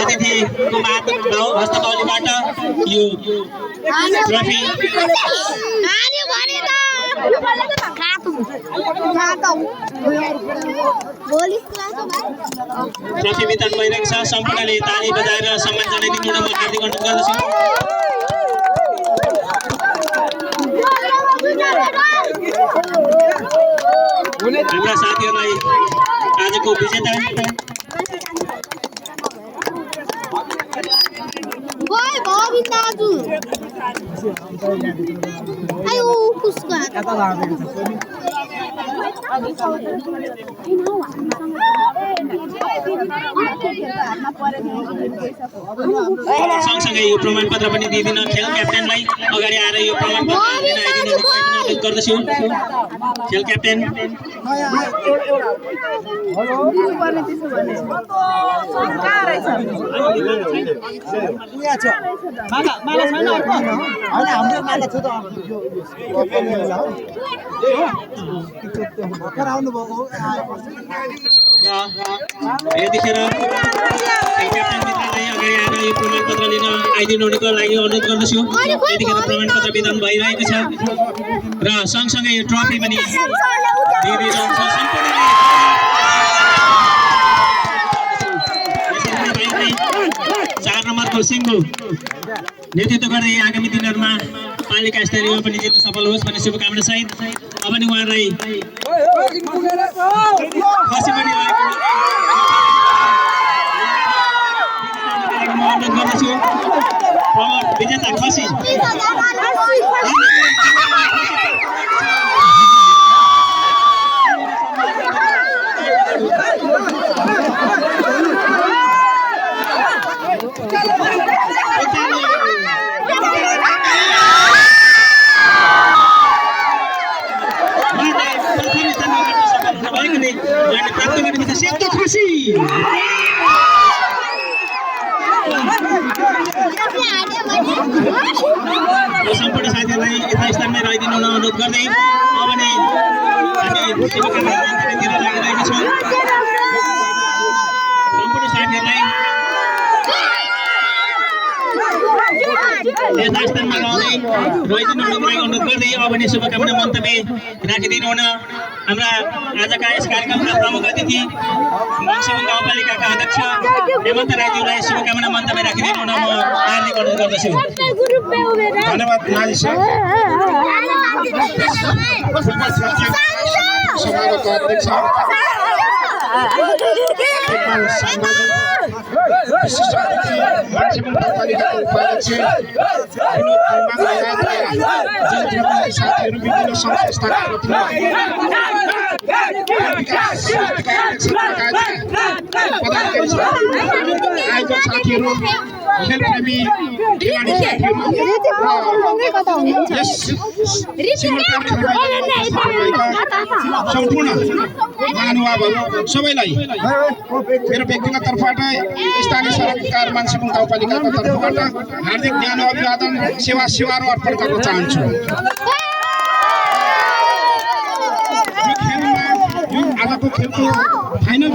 अतिथिको हस्तकौलीबाट यो trophy trophy वितरण भइरहेको छ। सम्पूर्णले ताली बजाएर सम्मान जनाइदिनु हुन म हार्दिक अनुरोध गर्दछु। हाम्रा साथीहरूलाई आजको विजेता सँगसँगै यो प्रमाणपत्र पनि दिइदिन खेल क्याप्टेनलाई अगाडि आएर यो प्रमाणपत्र लिन आइदिनु अनुरोध गर्दछु। खेल क्याप्टेन यतिखेर क्याप्टेन मित्रलाई अगाडि आएर यो प्रमाणपत्र लिन आइदिनु हुनुको लागि अनुरोध गर्दछु। यतिखेर प्रमाणपत्र वितरण भइरहेको छ र सँगसँगै यो ट्रफी पनि दिइदिनुहुन्छ। सम्पूर्णले 4 नम्बरको सिङ्गु नेतृत्व गर्दै आगामी दिनहरूमा पालिका स्तरीयमा पनि जित्न सफल होस् भन्ने शुभकामना सहित अब नि उहाँलाई खसी पनि अनुरोध गर्दछु। विजेता खसी सम्पूर्ण साथीहरूलाई यथास्थानमा रहिदिनु हुन अनुरोध गर्दै अब नै हामी शुभकामना दिएर लागिरहेका छौँ। सम्पूर्ण साथीहरूलाई यथास्थानमा रहिदिनु हुनको लागि अनुरोध गर्दै अब नै शुभकामना मन्तव्य राखिदिनु हुन हाम्रा आजका यस कार्यक्रमका प्रमुख अतिथि मङ्सिबुङ गाउँपालिकाका अध्यक्ष हेमन्त राईज्यूलाई शुभकामना मन्तव्य राखिदिनु हुन म हार्दिक अनुरोध गर्दछु। धन्यवाद नाली सर। समारोहका अध्यक्ष विशिष्ट अतिथि मङ्सिबुङ गाउँपालिकाका उपाध्यक्ष साथीहरू विभिन्न सङ्घ संस्थाका आयोजक साथीहरू खेलप्रेमी खेलाडी सम्पूर्ण महानुभावहरू सबैलाई मेरो व्यक्तिगत तर्फबाट स्थानीय सरकार मङ्सिबुङ गाउँपालिकाको तर्फबाट हार्दिक ज्ञान अभिवादन सेवाहरू अर्पण गर्न चाहन्छु। यो खेलमा आजको खेलको फाइनल